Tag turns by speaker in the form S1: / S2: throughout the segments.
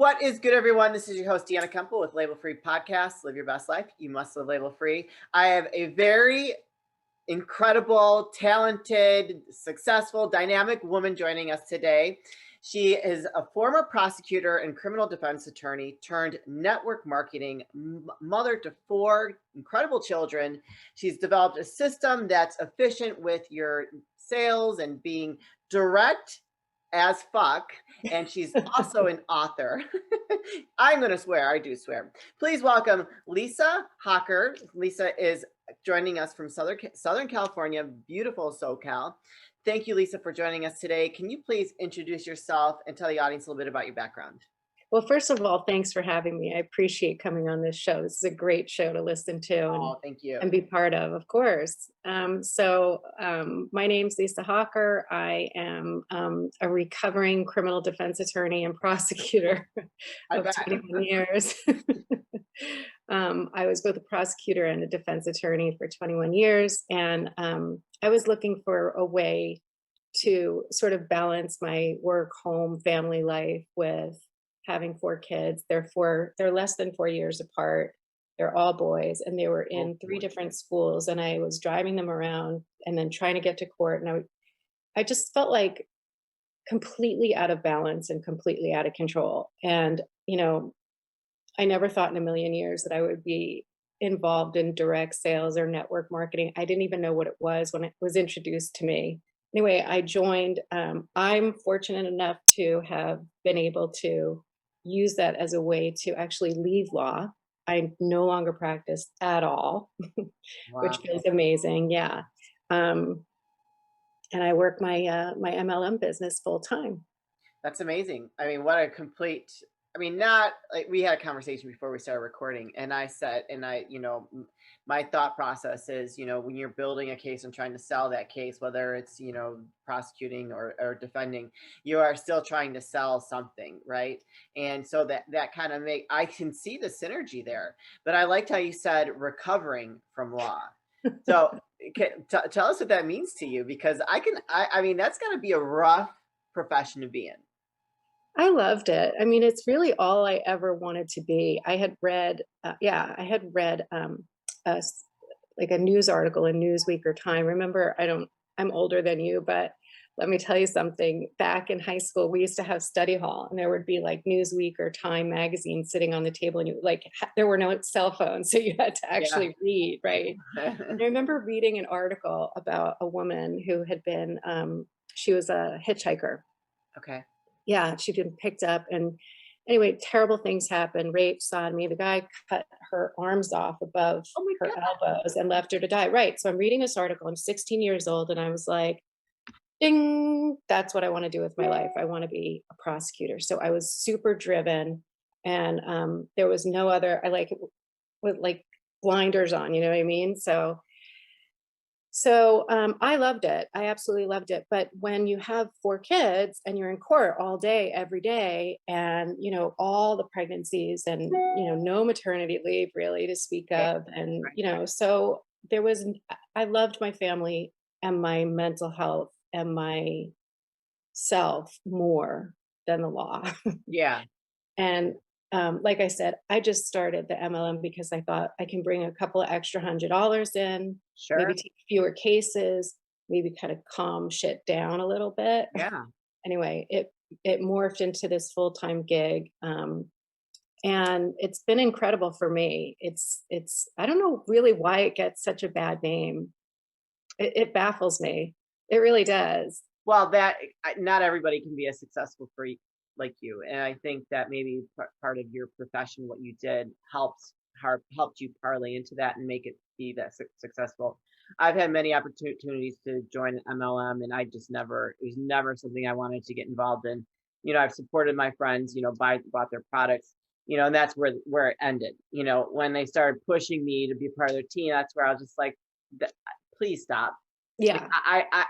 S1: What is good, everyone? This is your host, Deanna Kemple with Label Free Podcast. Live your best life. You must live label free. I have a very incredible, talented, successful, dynamic woman joining us today. She is a former prosecutor and criminal defense attorney turned network marketing mother to four incredible children. She's developed a system that's efficient with your sales and being direct as fuck. And she's also an author. I'm going to swear. I do swear. Please welcome Lisa Hocker. Lisa is joining us from Southern California, beautiful SoCal. Thank you, Lisa, for joining us today. Can you please introduce yourself and tell the audience a little bit about your background?
S2: Well, first of all, thanks for having me. I appreciate coming on this show. This is a great show to listen to
S1: Oh, thank you.
S2: and be part of course. My name's Lisa Hocker. I am a recovering criminal defense attorney and prosecutor
S1: I
S2: of
S1: bet.
S2: 21 years. I was both a prosecutor and a defense attorney for 21 years. And I was looking for a way to sort of balance my work, home, family life with having four kids. They're less than 4 years apart. They're all boys, and they were
S1: Oh,
S2: in three
S1: boy.
S2: different schools, and I was driving them around and then trying to get to court. And I just felt like completely out of balance and completely out of control. And, I never thought in a million years that I would be involved in direct sales or network marketing. I didn't even know what it was when it was introduced to me. Anyway, I joined. I'm fortunate enough to have been able to use that as a way to actually leave law. I no longer practice at all, which
S1: Wow.
S2: feels amazing. Yeah. Um, and I work my MLM business full time.
S1: That's amazing. I mean, what a complete, I mean, not like we had a conversation before we started recording, and I said, and my thought process is, when you're building a case and trying to sell that case, whether it's, prosecuting or defending, you are still trying to sell something, right? And so that kind of I can see the synergy there, but I liked how you said recovering from law. So tell us what that means to you, because I mean, that's got to be a rough profession to be in.
S2: I loved it. I mean, it's really all I ever wanted to be. I had read a, s- like a news article in Newsweek or Time. Remember, I'm older than you, but let me tell you something. Back in high school, we used to have study hall, and there would be like Newsweek or Time magazine sitting on the table, and there were no cell phones, so you had to
S1: Yeah.
S2: actually read, right? And I remember reading an article about a woman who had been, she was a hitchhiker.
S1: Okay.
S2: Yeah, she'd been picked up, and anyway, terrible things happened, rape, sodomy. The guy cut her arms off above
S1: Oh my
S2: her
S1: God.
S2: elbows and left her to die. Right. So I'm reading this article. I'm 16 years old, and I was like, ding, that's what I want to do with my life. I want to be a prosecutor. So I was super driven, and there was no other, I like it with like blinders on, you know what I mean? So I loved it. I absolutely loved it. But when you have four kids and you're in court all day, every day, and all the pregnancies and no maternity leave really to speak
S1: Yeah,
S2: of, and
S1: right.
S2: so there was. I loved my family and my mental health and my self more than the law.
S1: Yeah,
S2: And like I said, I just started the MLM because I thought I can bring a couple of extra $100 in, maybe
S1: sure.
S2: take fewer cases, maybe kind of calm shit down a little bit.
S1: Yeah.
S2: Anyway, it morphed into this full-time gig. And it's been incredible for me. It's I don't know really why it gets such a bad name. It baffles me. It really does.
S1: Well, not everybody can be a successful freak like you, and I think that maybe part of your profession, what you did, helped you parlay into that and make it be that successful. I've had many opportunities to join MLM, and I just never it was never something I wanted to get involved in. I've supported my friends, bought their products, and that's where it ended. When they started pushing me to be part of their team, that's where I was just like, please stop. Like,
S2: Yeah,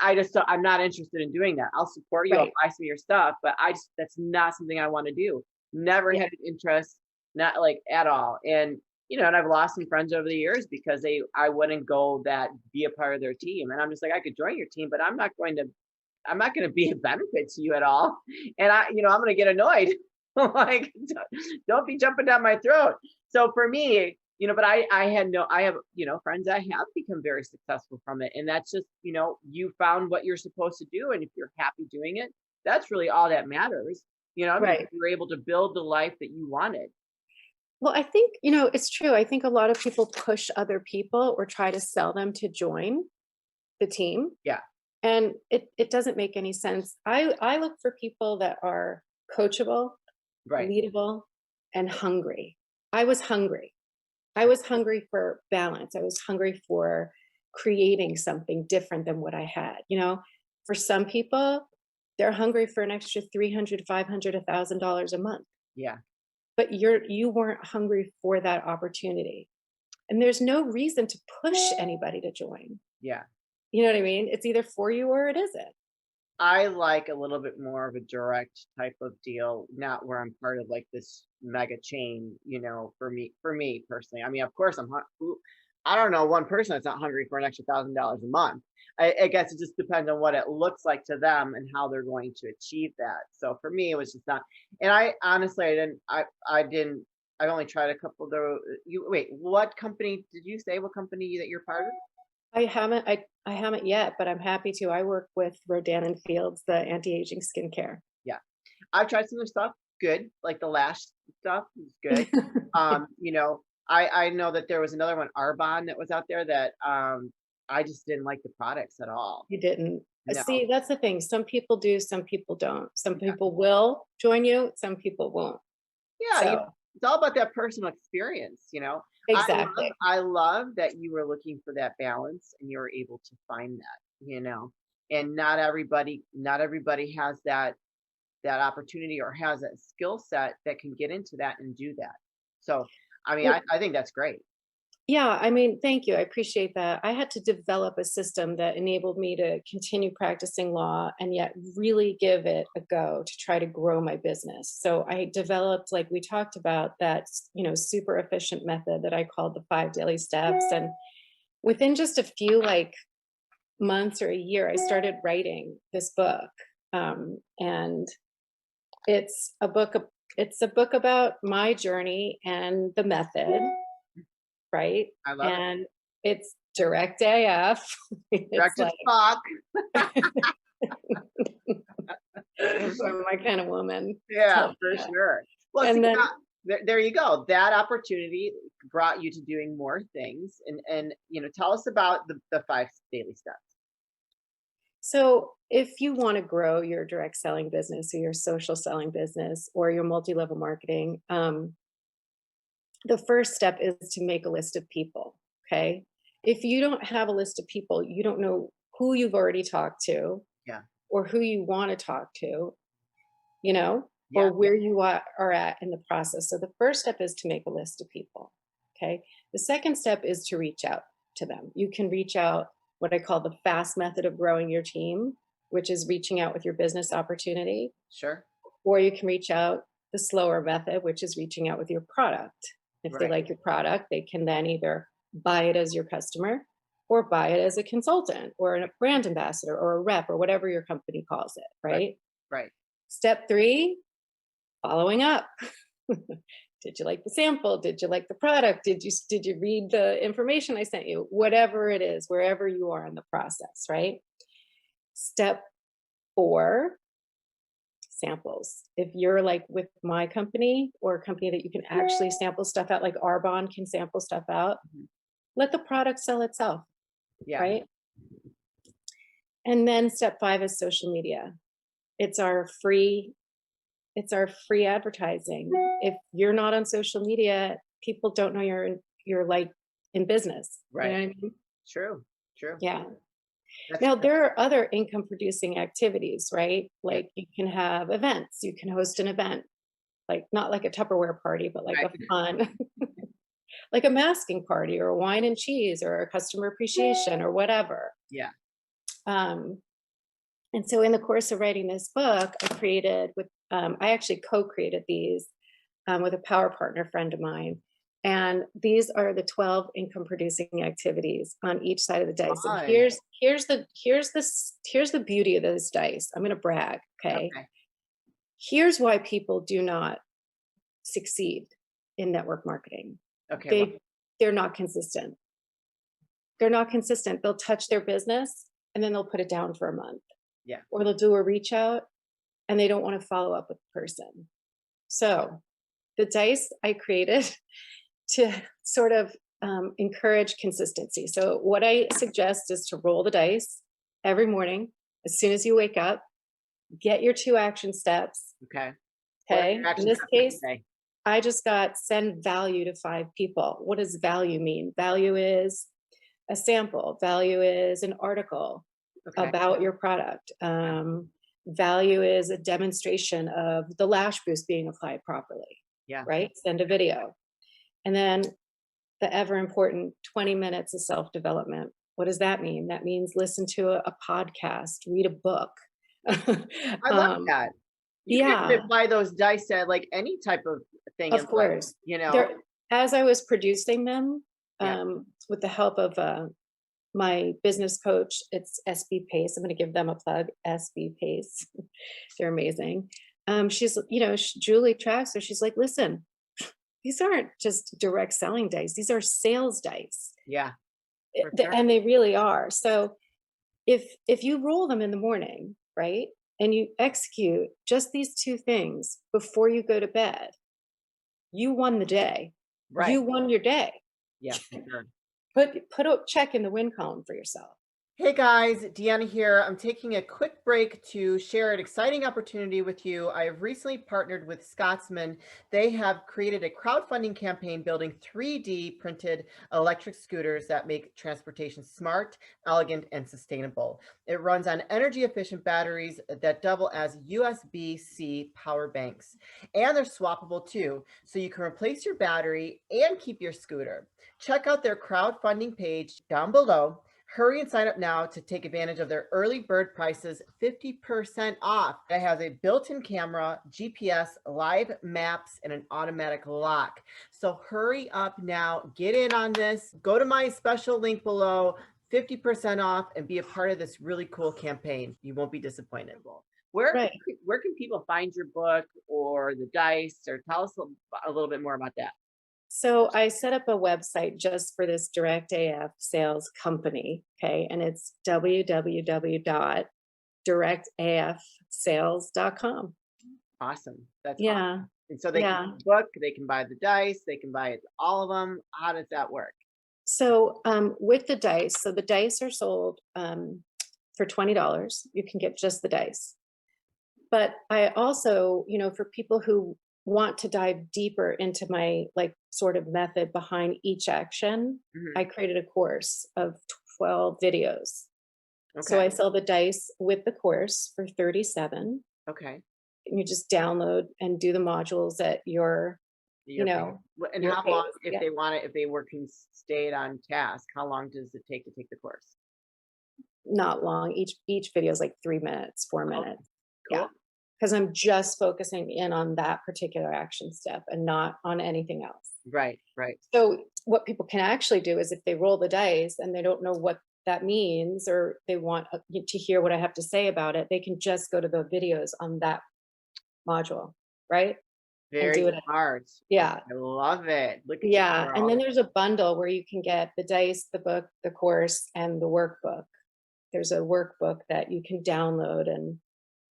S1: I just don't, I'm not interested in doing that. I'll support you. I'll
S2: right.
S1: buy some of your stuff, but that's not something I want to do. Never
S2: Yeah,
S1: had an interest, not like at all. And I've lost some friends over the years because I wouldn't be a part of their team. And I'm just like, I could join your team, but I'm not going to be a benefit to you at all. And I'm going to get annoyed. Like, don't be jumping down my throat. So for me, but I have, friends that have become very successful from it. And that's just, you found what you're supposed to do. And if you're happy doing it, that's really all that matters, because
S2: Right.
S1: you're able to build the life that you wanted.
S2: Well, I think, it's true. I think a lot of people push other people or try to sell them to join the team.
S1: Yeah.
S2: And it doesn't make any sense. I look for people that are coachable,
S1: Right.
S2: leadable, and hungry. I was hungry. I was hungry for balance. I was hungry for creating something different than what I had. For some people, they're hungry for an extra 300, 500, $1,000 a month,
S1: Yeah.
S2: but you weren't hungry for that opportunity. And there's no reason to push anybody to join.
S1: Yeah.
S2: You know what I mean? It's either for you or it isn't.
S1: I like a little bit more of a direct type of deal, not where I'm part of like this mega chain, for me personally. I mean, of course I don't know one person that's not hungry for an extra $1,000 a month. I guess it just depends on what it looks like to them and how they're going to achieve that. So for me, it was just not, and I honestly, I only tried a couple of those. Wait, what company did you say? What company that you're part of?
S2: I haven't yet, but I'm happy to. I work with Rodan and Fields, the anti-aging skincare.
S1: Yeah. I've tried some of their stuff, good. Like the lash stuff is good. I know that there was another one, Arbonne, that was out there that I just didn't like the products at all.
S2: You didn't.
S1: No.
S2: See, that's the thing. Some people do, some people don't. Some
S1: Yeah.
S2: people will join you, some people won't.
S1: Yeah,
S2: So,
S1: it's all about that personal experience.
S2: exactly.
S1: I love that you were looking for that balance and you were able to find that. And not everybody has that opportunity or has a skill set that can get into that and do that. So, I mean,
S2: Well,
S1: I think that's great.
S2: yeah, I mean, thank you. I appreciate that. I had to develop a system that enabled me to continue practicing law and yet really give it a go to try to grow my business. So I developed, like we talked about, that, super efficient method that I called the 5 daily steps. And within just a few months or a year, I started writing this book. And it's a book about my journey and the method, right?
S1: I love it.
S2: And it's direct AF. It's
S1: Direct as
S2: like
S1: fuck.
S2: I'm my kind of woman.
S1: Yeah,
S2: So,
S1: for
S2: yeah.
S1: sure. Well, see,
S2: And then,
S1: there you go. That opportunity brought you to doing more things, and tell us about the 5 daily steps.
S2: so if you want to grow your direct selling business or your social selling business or your multi-level marketing, the first step is to make a list of people. Okay. If you don't have a list of people, you don't know who you've already talked to
S1: Yeah,
S2: or who you want to talk to, you know,
S1: yeah,
S2: or where you are at in the process. So the first step is to make a list of people. Okay. The second step is to reach out to them. You can reach out what I call the fast method of growing your team, which is reaching out with your business opportunity,
S1: sure,
S2: or you can reach out the slower method, which is reaching out with your product. If they
S1: right,
S2: like your product, they can then either buy it as your customer or buy it as a consultant or a brand ambassador or a rep or whatever your company calls it,
S1: right,
S2: right?
S1: right.
S2: Step three, following up. Did you like the sample? Did you like the product? Did you read the information I sent you? Whatever it is, wherever you are in the process, right? Step four, samples. If you're like with my company or a company that you can actually sample stuff out, like Arbonne can sample stuff out,
S1: Mhm.
S2: let the product sell itself,
S1: Yeah,
S2: right? And then step five is social media. It's our free It's our free advertising. If you're not on social media, people don't know you're like in business. You know
S1: right.
S2: what I mean?
S1: True, true.
S2: Yeah.
S1: That's
S2: Now
S1: true.
S2: there are other income producing activities, right?
S1: Yeah,
S2: Like you can have events. You can host an event, like not like a Tupperware party, but like
S1: right.
S2: a fun, like a masking party or a wine and cheese or a customer appreciation or whatever.
S1: Yeah.
S2: Um, and so in the course of writing this book, I actually co-created these with a power partner friend of mine. And these are the 12 income producing activities on each side of the dice. And
S1: Fun.
S2: here's the beauty of those dice. I'm going to brag. Okay.
S1: Okay.
S2: Here's why people do not succeed in network marketing.
S1: Okay. Well,
S2: They're not consistent. They're not consistent. They'll touch their business and then they'll put it down for a month,
S1: yeah.
S2: or they'll do a reach out and they don't want to follow up with the person. So the dice I created to sort of encourage consistency. So what I suggest is to roll the dice every morning as soon as you wake up. Get your 2 action steps.
S1: Okay.
S2: Okay. In this case, I just got send value to 5 people. What does value mean? Value is a sample. Value is an article about your product. Value is a demonstration of the lash boost being applied properly.
S1: Yeah.
S2: Right? Send a video. And then the ever important 20 minutes of self-development. What does that mean? That means listen to a podcast, read a book.
S1: I love that. You can apply those dice at like any type of thing.
S2: Of course. As I was producing them, with the help of my business coach, it's SB Pace. I'm going to give them a plug. SB Pace. They're amazing. She's, Julie Traxler. She's like, listen, these aren't just direct selling dice. These are sales dice.
S1: Yeah.
S2: And they really are. So if you roll them in the morning, right, and you execute just these 2 things before you go to bed, you won the day. Right. You won your day.
S1: Yeah. Sure.
S2: Put a check in the win column for yourself.
S1: Hey guys, Deanna here. I'm taking a quick break to share an exciting opportunity with you. I have recently partnered with Scotsman. They have created a crowdfunding campaign building 3D printed electric scooters that make transportation smart, elegant, and sustainable. It runs on energy efficient batteries that double as USB-C power banks. And they're swappable too, so you can replace your battery and keep your scooter. Check out their crowdfunding page down below. Hurry and sign up now to take advantage of their early bird prices, 50% off. It has a built-in camera, GPS, live maps, and an automatic lock. So hurry up now, get in on this. Go to my special link below, 50% off, and be a part of this really cool campaign. You won't be disappointed. Where can people find your book or the dice, or tell us a little bit more about that?
S2: So I set up a website just for this direct AF sales company. Okay. And it's www.directafsales.com.
S1: Awesome. That's
S2: yeah.
S1: Awesome. And so they can book, they can buy the dice, they can buy all of them. How does that work?
S2: So with the dice, so the dice are sold for $20. You can get just the dice. But I also, for people who want to dive deeper into my sort of method behind each action, I created a course of 12 videos. So I sell the dice with the course for $37.
S1: Okay.
S2: And you just download and do the modules at your
S1: and how long, if they want it, if they can stay on task, how long does it take to take the course?
S2: Not long. Each video is like 3 minutes, 4 minutes.
S1: Cool.
S2: Yeah. Because I'm just focusing in on that particular action step and not on anything else.
S1: Right.
S2: So what people can actually do is if they roll the dice and they don't know what that means, or they want to hear what I have to say about it, they can just go to the videos on that module, right?
S1: Very smart.
S2: Yeah.
S1: I love it. Look at
S2: you. And then there's a bundle where you can get the dice, the book, the course, and the workbook. There's a workbook that you can download and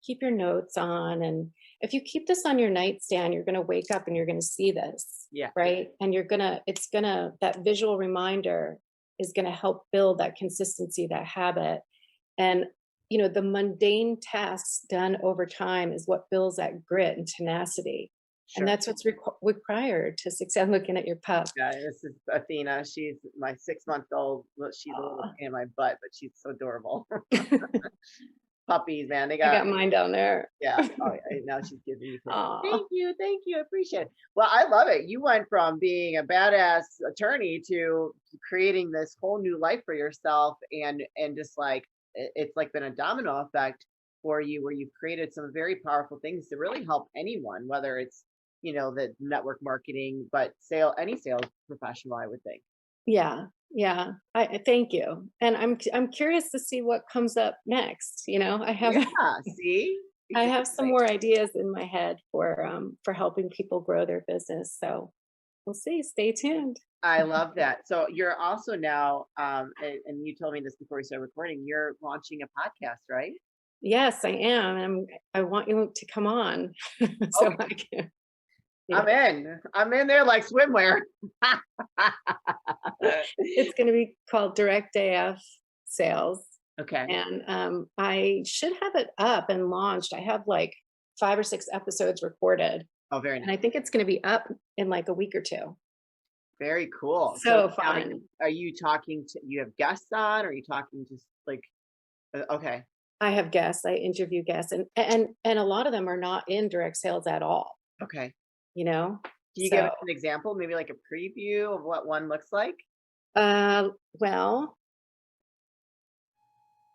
S2: keep your notes on. And if you keep this on your nightstand, you're going to wake up and you're going to see this.
S1: Yeah.
S2: Right. And that visual reminder is going to help build that consistency, that habit. And, the mundane tasks done over time is what builds that grit and tenacity. Sure. And that's what's required to succeed. I'm looking at your pup.
S1: Yeah, this is Athena. She's my 6-month-old. She's a little in my butt, but she's so adorable. Puppies, man. I
S2: got mine down there.
S1: Yeah. Oh, yeah. Now she's giving me. Thank you. I appreciate it. Well, I love it. You went from being a badass attorney to creating this whole new life for yourself, and just it's been a domino effect for you, where you've created some very powerful things to really help anyone, whether it's the network marketing, but any sales professional, I would think.
S2: Yeah. I thank you. And I'm curious to see what comes up next. I have
S1: see?
S2: I have some
S1: Exactly.
S2: more ideas in my head for helping people grow their business. So we'll see. Stay tuned.
S1: I love that. So you're also now, and you told me this before we started recording, you're launching a podcast, right?
S2: Yes, I am. I want you to come on so
S1: Okay.
S2: I can. Yeah,
S1: I'm in. I'm in there like swimwear.
S2: it's going to be called Direct AF Sales,
S1: Okay.
S2: and I should have it up and launched. I have like 5 or 6 episodes recorded,
S1: Oh, very
S2: and
S1: nice.
S2: I think it's going to be up in like a week or two.
S1: Very cool. So
S2: So
S1: now,
S2: fun.
S1: are you talking to, you have guests on, or are you talking to like, okay,
S2: I have guests. I interview guests, and a lot of them are not in direct sales at all.
S1: okay.
S2: You know,
S1: Can you give
S2: so
S1: us an example, maybe like a preview of what one looks like?
S2: well,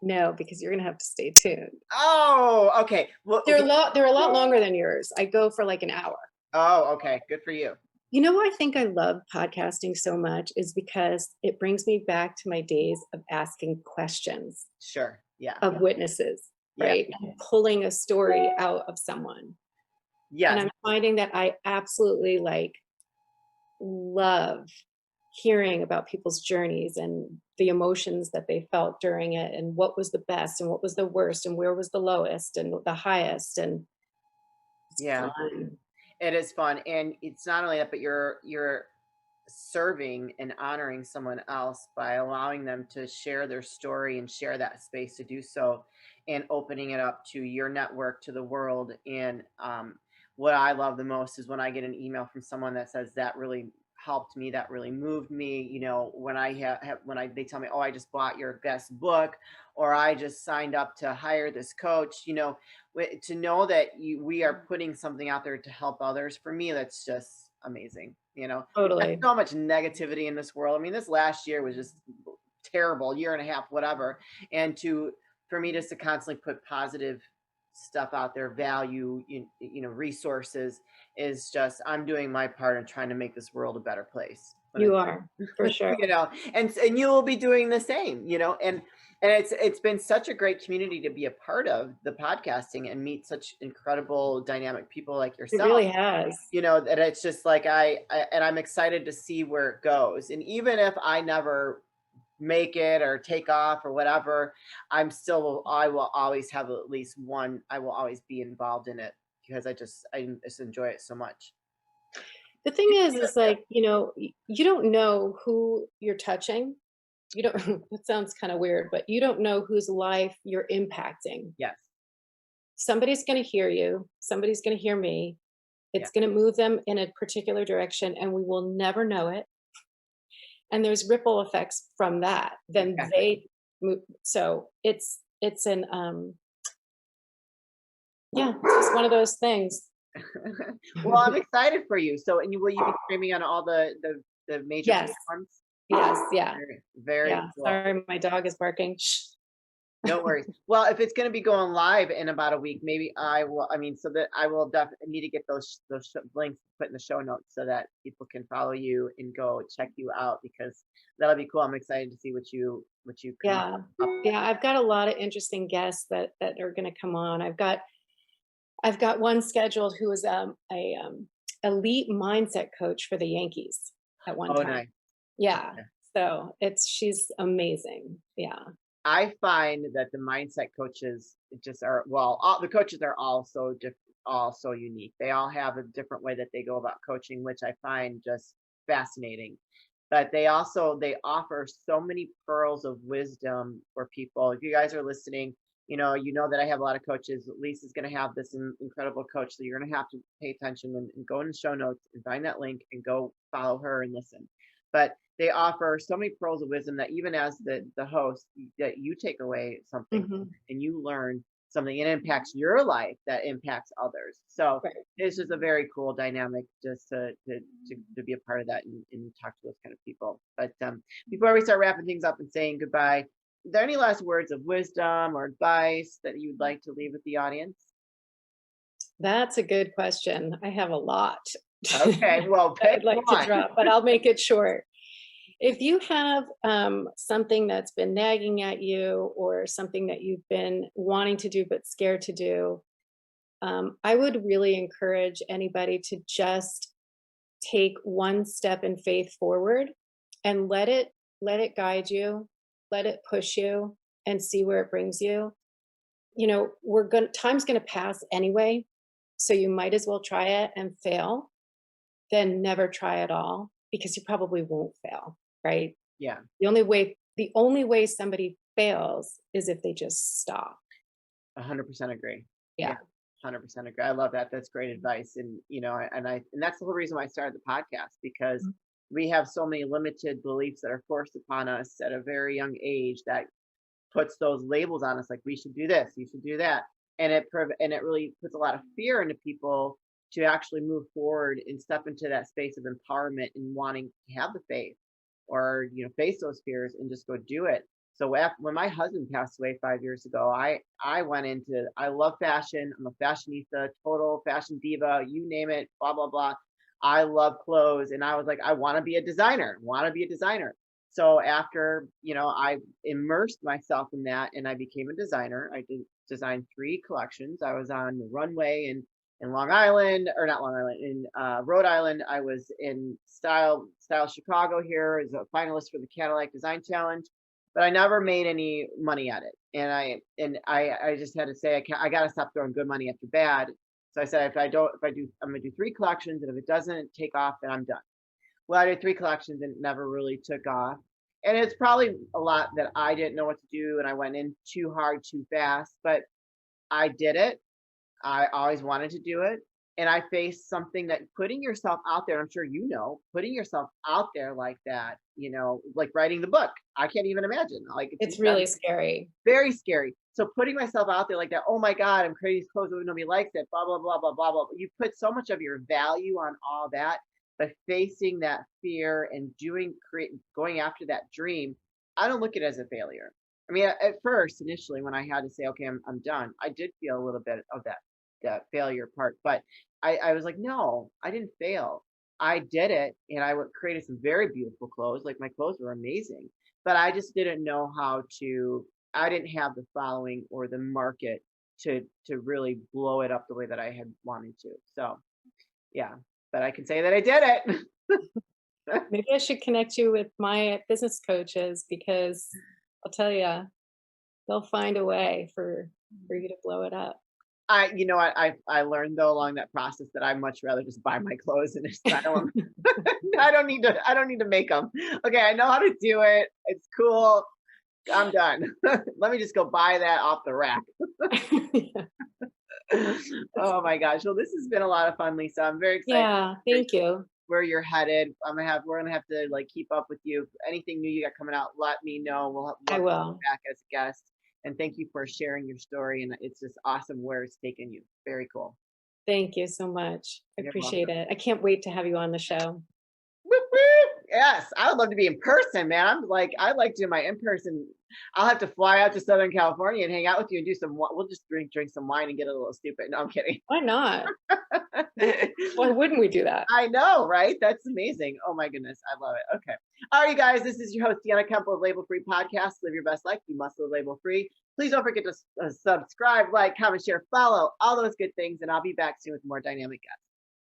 S2: no, because you're gonna have to stay tuned.
S1: Oh, okay. Well,
S2: They're a lot longer than yours. I go for like an hour.
S1: oh, okay. Good for you.
S2: You know why I think I love podcasting so much is because it brings me back to my days of asking questions
S1: Sure. Yeah.
S2: of witnesses,
S1: Yeah.
S2: right? And pulling a story out of someone. And
S1: Yes.
S2: I'm finding that I absolutely like love hearing about people's journeys and the emotions that they felt during it and what was the best and what was the worst and where was the lowest and the highest, and it's
S1: Yeah.
S2: fun.
S1: It is fun, and it's not only that, but you're serving and honoring someone else by allowing them to share their story and share that space to do so, and opening it up to your network, to the world. And what I love the most is when I get an email from someone that says that really helped me, that really moved me. When I have when I they tell me, oh, I just bought your guest book, or I just signed up to hire this coach. To know that we are putting something out there to help others, for me, that's just amazing. We've got
S2: Totally.
S1: so much negativity in this world. I mean, this last year was just terrible, year and a half, whatever. And for me just to constantly put positive stuff out there, value, resources, is just, I'm doing my part in trying to make this world a better place.
S2: You are, for sure.
S1: And you will be doing the same, and it's been such a great community to be a part of, the podcasting, and meet such incredible dynamic people like
S2: It
S1: yourself,
S2: really has.
S1: that it's just like, and I'm excited to see where it goes. And even if I never make it or take off or whatever, I will always have at least one, I will always be involved in it, because I just enjoy it so much.
S2: The thing is like, you don't know who you're touching. You don't, it sounds kind of weird, but you don't know whose life you're impacting.
S1: Yes.
S2: Somebody's going to hear you, somebody's going to hear me.
S1: Yeah.
S2: It's going to move them in a particular direction, and we will never know it. And there's ripple effects from that. Then
S1: Exactly.
S2: they move. So it's an yeah, it's just one of those things.
S1: Well, I'm excited for you. So, and will you be streaming on all the major
S2: Yes,
S1: platforms?
S2: yes, yeah,
S1: Very, very
S2: yeah.
S1: cool.
S2: Sorry, my dog is barking. Shh.
S1: No worries. Well, if it's going to be going live in about a week, maybe I will. I mean, so that I will definitely need to get those links put in the show notes so that people can follow you and go check you out, because that'll be cool. I'm excited to see what you come
S2: Yeah,
S1: up.
S2: yeah. I've got a lot of interesting guests that are going to come on. I've got one scheduled who is a elite mindset coach for the Yankees at one
S1: Oh,
S2: time.
S1: nice.
S2: Yeah. So she's amazing. Yeah.
S1: I find that the mindset coaches just are, well, the coaches are all so different, all so unique. They all have a different way that they go about coaching, which I find just fascinating. But they offer so many pearls of wisdom for people. If you guys are listening, you know that I have a lot of coaches. Lisa's going to have this incredible coach, so you're going to have to pay attention and go in the show notes and find that link and go follow her and listen. But they offer so many pearls of wisdom that even as the host, that you take away something
S2: Hmm.
S1: and you learn something, and impacts your life, that impacts others. So
S2: Right.
S1: it's just a very cool dynamic, just to be a part of that, and talk to those kind of people. But before we start wrapping things up and saying goodbye, are there any last words of wisdom or advice that you'd like to leave with the audience?
S2: That's a good question. I have a lot
S1: Okay, well,
S2: that
S1: pick
S2: I'd like to
S1: one.
S2: drop, but I'll make it short. If you have something that's been nagging at you, or something that you've been wanting to do but scared to do, I would really encourage anybody to just take one step in faith forward and let it guide you, let it push you and see where it brings you. You know, time's going to pass anyway, so you might as well try it and fail than never try at all, because you probably won't fail, right?
S1: Yeah.
S2: The only way somebody fails is if they just stop.
S1: 100% agree.
S2: Yeah.
S1: Yeah. 100% agree. I love that. That's great advice. And, and that's the whole reason why I started the podcast, because
S2: Mhm.
S1: we have so many limited beliefs that are forced upon us at a very young age that puts those labels on us, like we should do this, you should do that, and it really puts a lot of fear into people to actually move forward and step into that space of empowerment and wanting to have the faith, or face those fears and just go do it. So when my husband passed away 5 years ago, I went into, I love fashion. I'm a fashionista, total fashion diva, you name it, blah blah blah. I love clothes, and I was like, I want to be a designer. Want to be a designer. So after, I immersed myself in that and I became a designer. I did design 3 collections. I was on the runway in Long Island, or not Long Island, in Rhode Island. I was in Style Chicago here as a finalist for the Cadillac Design Challenge, but I never made any money at it. And I just had to say, I got to stop throwing good money after bad. So I said, I'm going to do 3 collections, and if it doesn't take off, then I'm done. Well, I did 3 collections and it never really took off. And it's probably a lot that I didn't know what to do and I went in too hard, too fast, but I did it. I always wanted to do it. And I faced something that putting yourself out there, I'm sure putting yourself out there like that, like writing the book. I can't even imagine. Like
S2: It's really scary.
S1: very scary. So putting myself out there like that, oh my God, I'm creating these clothes, but nobody likes it, blah, blah, blah, blah, blah, blah. You put so much of your value on all that, but facing that fear and going after that dream, I don't look at it as a failure. I mean, at first, initially, when I had to say, okay, I'm done, I did feel a little bit of that failure part, but I was like, no, I didn't fail. I did it, and created some very beautiful clothes. Like my clothes were amazing, but I just didn't know how to. I didn't have the following or the market to really blow it up the way that I had wanted to. So yeah, but I can say that I did it.
S2: Maybe I should connect you with my business coaches, because I'll tell you, they'll find a way for you to blow it up.
S1: I learned though along that process that I much rather just buy my clothes, and I don't I don't need to make them. Okay, I know how to do it. It's cool. I'm done. Let me just go buy that off the rack.
S2: Yeah.
S1: Oh my gosh. Well, this has been a lot of fun, Lisa. I'm very excited
S2: Yeah, thank you.
S1: where you're headed. We're gonna have to like keep up with you. Anything new you got coming out, let me know. We'll love
S2: I
S1: to have you
S2: will.
S1: back as a guest. And thank you for sharing your story. And it's just awesome where it's taken you. Very cool.
S2: Thank you so much. I
S1: You're
S2: appreciate
S1: welcome.
S2: it. I can't wait to have you on the show.
S1: Whoop, whoop. Yes, I would love to be in person, man. I like doing my in person. I'll have to fly out to Southern California and hang out with you and do some. We'll just drink some wine and get a little stupid. No, I'm kidding.
S2: Why not? Why wouldn't we do that?
S1: I know, right? That's amazing. Oh my goodness, I love it. Okay, all right, you guys. This is your host Deanna Kemple of Label Free Podcast. Live your best life. You must live label free. Please don't forget to subscribe, like, comment, share, follow, all those good things, and I'll be back soon with more dynamic guests.